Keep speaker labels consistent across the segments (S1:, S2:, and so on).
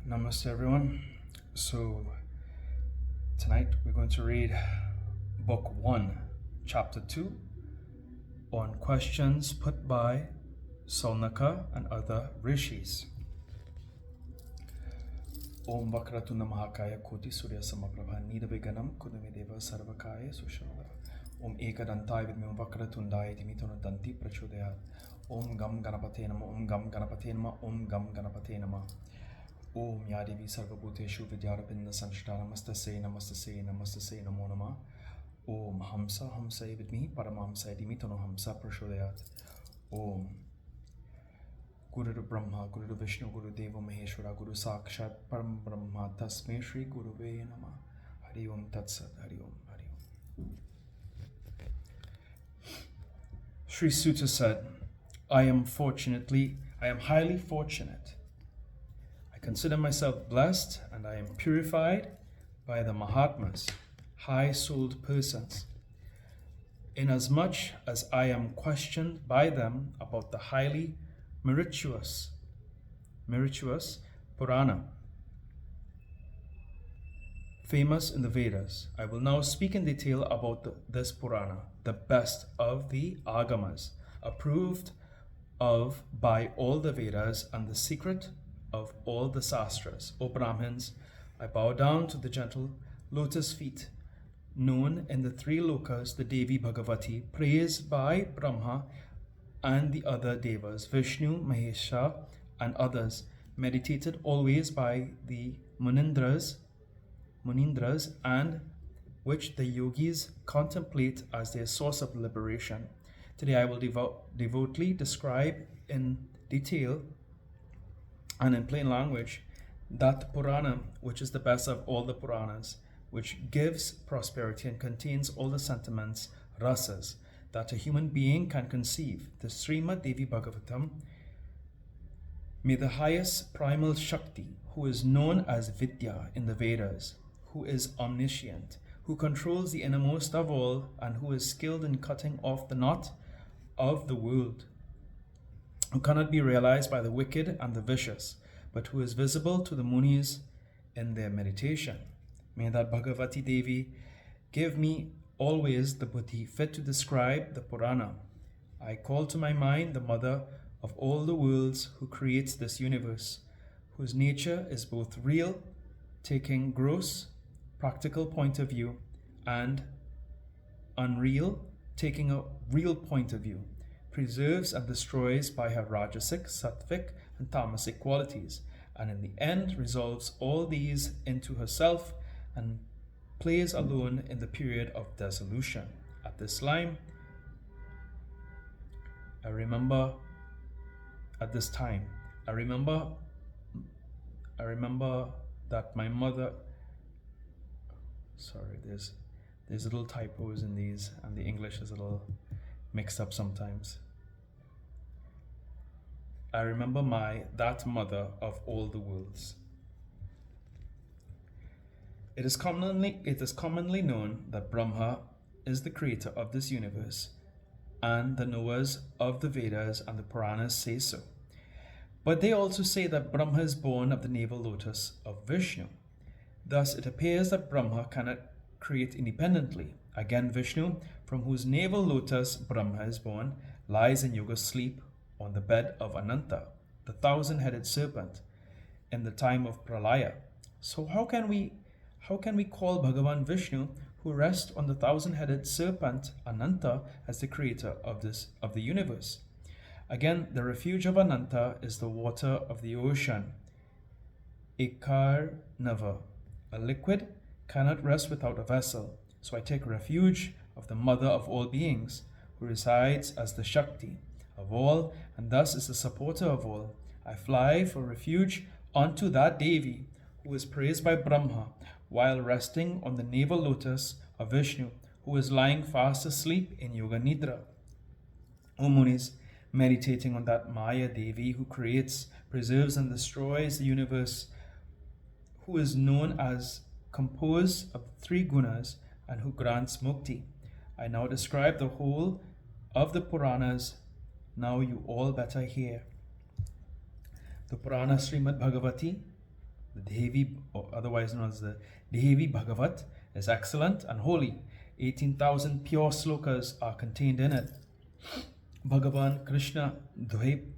S1: Namaste everyone. So tonight we're going to read book 1, chapter 2 on questions put by Saunaka and other rishis. Om Vakratunda Mahakaya Koti Surya Samaprabha Nidaviganam Kudamideva Sarvakaya Sushanava Om Ekadantai Vidmim Vakratundaya Dimitono Danti Prachodayat Om Gam Ganapate Nama Om Gam Ganapate Nama Om Gam Ganapate Nama Om Ya Devi Sarvabhuteshu Vidyarapinda Sanshita Namastasei Namastasei Namastasei Namo Nama Om Hamsa Hamsai Vidmi Paramhamsai Dimitono Hamsa Prachodayat Om Guru Brahma, Guru Vishnu, Guru Deva Maheshwara, Guru Sakshat Param Brahma, Tasmai Shri Guruve Namah. Hari Om Tat Sat, Hari Om, Hari Om. Sri Sutta said, I am highly fortunate. I consider myself blessed and I am purified by the Mahatmas, high-souled persons, inasmuch as I am questioned by them about the highly meritorious Purana, famous in the Vedas. I will now speak in detail about this Purana, the best of the Agamas, approved of by all the Vedas and the secret of all the Sastras. O Brahmins, I bow down to the gentle lotus feet, known in the three lokas, the Devi Bhagavati, praised by Brahma and the other devas, Vishnu, Mahesha, and others, meditated always by the Munindras, and which the yogis contemplate as their source of liberation. Today I will devotedly describe in detail and in plain language that Purana, which is the best of all the Puranas, which gives prosperity and contains all the sentiments, rasas, that a human being can conceive. The Srimad Devi Bhagavatam. May the highest primal Shakti, who is known as Vidya in the Vedas, who is omniscient, who controls the innermost of all, and who is skilled in cutting off the knot of the world, who cannot be realized by the wicked and the vicious, but who is visible to the Munis in their meditation. May that Bhagavati Devi give me always the buddhi fit to describe the Purana. I call to my mind the mother of all the worlds, who creates this universe, whose nature is both real, taking gross, practical point of view, and unreal, taking a real point of view, preserves and destroys by her rajasic, sattvic, and tamasic qualities, and in the end resolves all these into herself and plays alone in the period of dissolution. At this time, I remember that my mother, there's little typos in these and the English is a little mixed up sometimes. I remember that mother of all the worlds. It is commonly known that Brahma is the creator of this universe, and the knowers of the Vedas and the Puranas say so. But they also say that Brahma is born of the navel lotus of Vishnu. Thus it appears that Brahma cannot create independently. Again, Vishnu, from whose navel lotus Brahma is born, lies in yoga sleep on the bed of Ananta, the thousand-headed serpent, in the time of Pralaya. So how can we call Bhagavan Vishnu, who rests on the thousand-headed serpent Ananta, as the creator of the universe? Again, the refuge of Ananta is the water of the ocean. Ekarnava, a liquid, cannot rest without a vessel. So I take refuge of the mother of all beings, who resides as the Shakti of all, and thus is the supporter of all. I fly for refuge unto that Devi, who is praised by Brahma, while resting on the navel lotus of Vishnu, who is lying fast asleep in Yoga Nidra. O Munis, meditating on that Maya Devi, who creates, preserves, and destroys the universe, who is known as composed of three gunas, and who grants mukti. I now describe the whole of the Puranas. Now you all better hear. The Purana Srimad Bhagavati, The Devi, or otherwise known as the Devi Bhagavat, is excellent and holy. 18,000 pure slokas are contained in it. Bhagavan Krishna Dvaipayan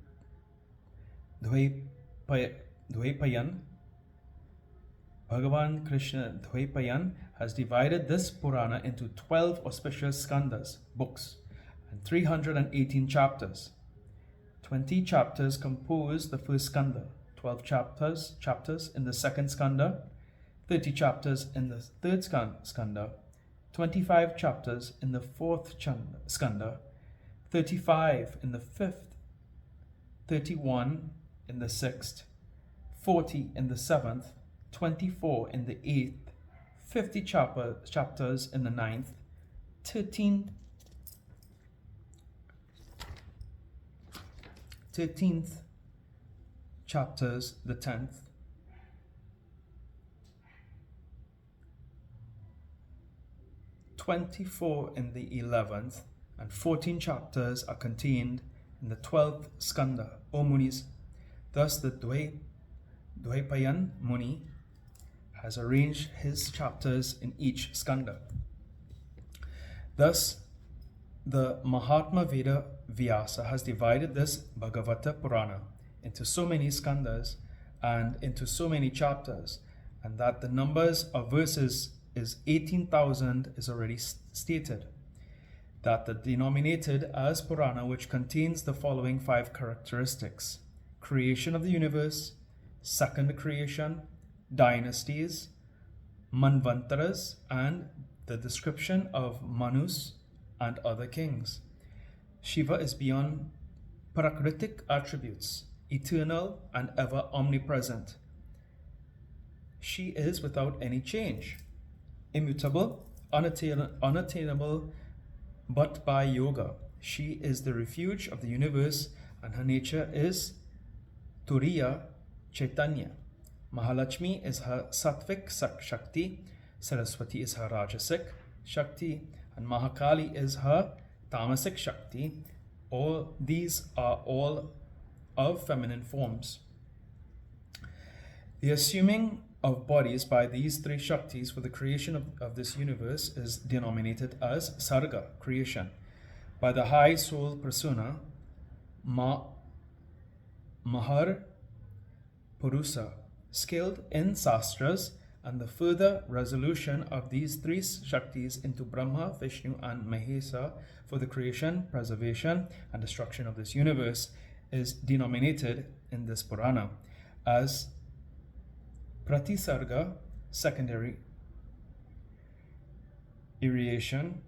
S1: Bhagavan Krishna Dvaipayan has divided this Purana into 12 auspicious skandhas, books, and 318 chapters. 20 chapters compose the first skandha, 12 chapters in the second skandha, 30 chapters in the third skandha, 25 chapters in the fourth skandha, 35 in the fifth, 31 in the sixth, 40 in the seventh, 24 in the eighth, 50 chapters in the ninth, 13th chapters the 10th, 24 in the 11th, and 14 chapters are contained in the 12th skandha, O Munis. Thus the Dvaipayan Muni has arranged his chapters in each skandha. Thus, the Mahatma Veda Vyasa has divided this Bhagavata Purana into so many skandhas and into so many chapters, and that the numbers of verses is 18,000 is already stated. That the denominated as Purana, which contains the following 5 characteristics: creation of the universe, second creation, dynasties, manvantaras, and the description of Manus and other kings. Shiva is beyond prakritic attributes, eternal and ever omnipresent. She is without any change, immutable, unattainable but by yoga. She is the refuge of the universe, and her nature is Turiya Chaitanya. Mahalakshmi is her Sattvic Shakti, Saraswati is her Rajasic Shakti, and Mahakali is her Tamasic Shakti. All these are all of feminine forms. The assuming of bodies by these 3 Shaktis for the creation of this universe is denominated as Sarga, creation. By the high soul persona, Mahar Purusa, skilled in Sastras, and the further resolution of these 3 Shaktis into Brahma, Vishnu, and Mahesa for the creation, preservation, and destruction of this universe is denominated in this Purana as Pratisarga, secondary irradiation.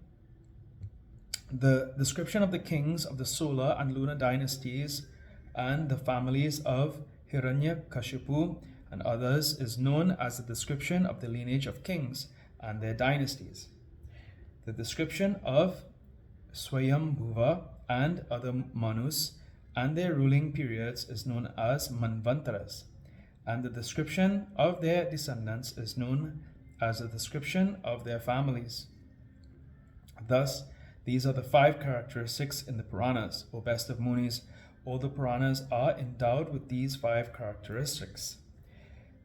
S1: The description of the kings of the solar and lunar dynasties and the families of Hiranyakashipu and others is known as the description of the lineage of kings and their dynasties. The description of Swayambhuva and other Manus and their ruling periods is known as Manvantaras, and the description of their descendants is known as the description of their families. Thus, these are the 5 characteristics in the Puranas. O best of Munis, all the Puranas are endowed with these 5 characteristics.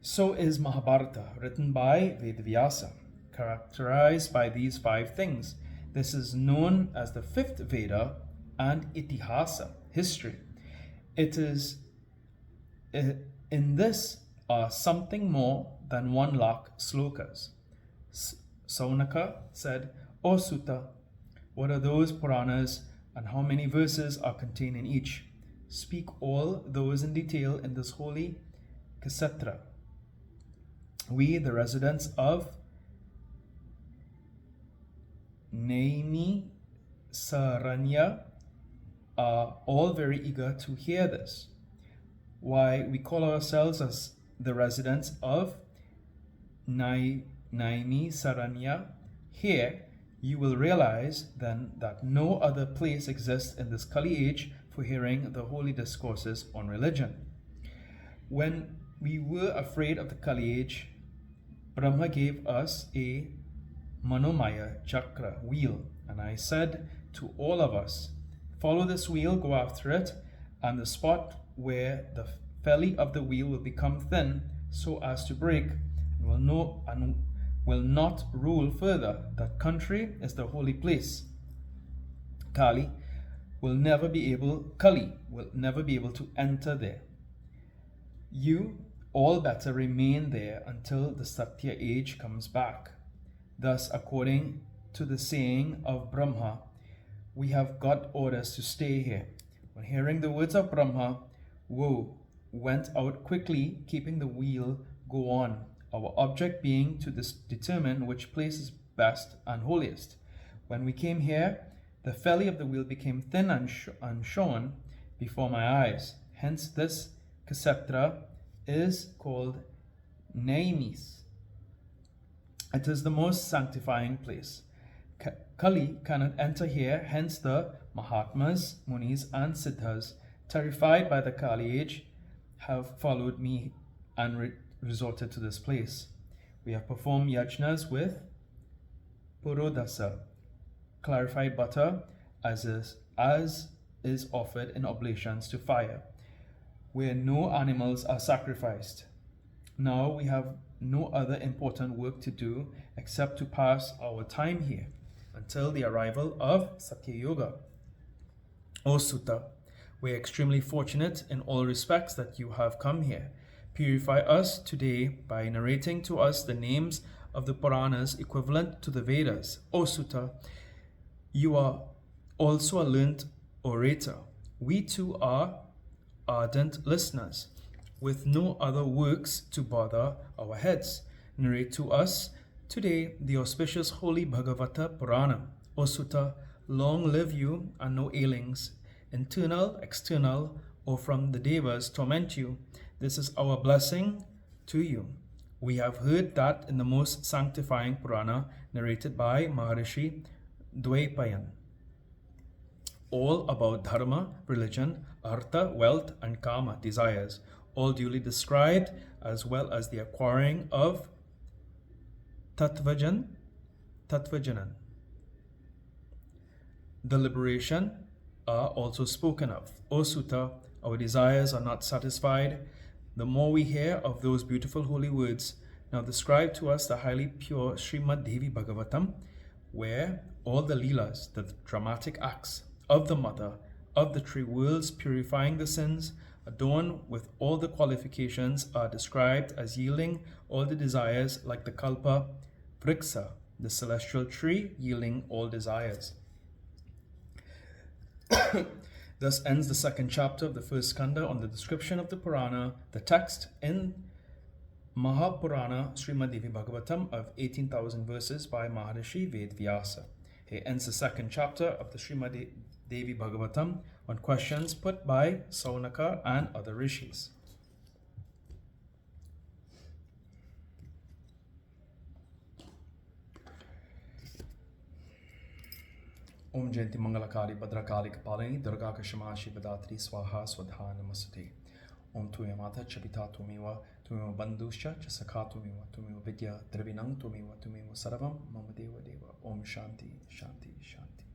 S1: So is Mahabharata, written by Vedvyasa, characterized by these 5 things. This is known as the 5th Veda and Itihasa, history. It is in this are something more than 1 lakh slokas. Saunaka said, O Sutta, what are those Puranas and how many verses are contained in each? Speak all those in detail in this holy Kshetra. We, the residents of Naini Saranya, are all very eager to hear this. Why we call ourselves as the residents of Naini Saranya. Here you will realize then that no other place exists in this Kali age for hearing the holy discourses on religion. When we were afraid of the Kali age, Brahma gave us a Manomaya Chakra wheel, and I said to all of us, follow this wheel, go after it, and the spot where the belly of the wheel will become thin, so as to break, and will not rule further. That country is the holy place. Kali will never be able to enter there. You all better remain there until the Satya age comes back. Thus, according to the saying of Brahma, we have got orders to stay here. When hearing the words of Brahma, Woe went out quickly, keeping the wheel go on, our object being to determine which place is best and holiest. When we came here, the felly of the wheel became thin and shone before my eyes. Hence this Kshetra is called Naimis. It is the most sanctifying place. Kali cannot enter here, hence the Mahatmas, Munis and Siddhas, terrified by the Kali age, have followed me and resorted to this place. We have performed yajnas with Purodasa, clarified butter, as is offered in oblations to fire, where no animals are sacrificed. Now we have no other important work to do except to pass our time here until the arrival of Satya Yoga. O Sutta, we are extremely fortunate in all respects that you have come here. Purify us today by narrating to us the names of the Puranas equivalent to the Vedas. O Sutta, you are also a learned orator. We too are ardent listeners, with no other works to bother our heads. Narrate to us today the auspicious holy Bhagavata Purana. O Sutta, long live you, and no ailings, internal, external, or from the Devas torment you. This is our blessing to you. We have heard that in the most sanctifying Purana narrated by Maharishi Dvaipayan, all about dharma, religion, artha, wealth, and kama, desires, all duly described, as well as the acquiring of tattvajanan, the liberation, are also spoken of. O Sutta, our desires are not satisfied. The more we hear of those beautiful holy words, now describe to us the highly pure Srimad Devi Bhagavatam, where all the leelas, the dramatic acts of the Mother of the three worlds purifying the sins, adorned with all the qualifications, are described as yielding all the desires like the Kalpa Vriksa, the celestial tree yielding all desires. Thus ends the second chapter of the first skanda on the description of the Purana. The text in Maha Purana Srimad Devi Bhagavatam of 18,000 verses by Maharishi Ved Vyasa. Here ends the second chapter of the Srimad Devi Bhagavatam on questions put by Saunaka and other rishis. Om Jayanti Mangalakali Bhadrakali Kapalini Durga Kashamashi Vadatri Swaha Swadha Namaste. Om Tuya Mata Chapita Tumiwa Tumiwa Bandusha Chasaka Tumiwa Tumiwa Vidya Dravinang Tumiwa Tumiwa Saravam Mamadeva Deva. Om Shanti Shanti Shanti.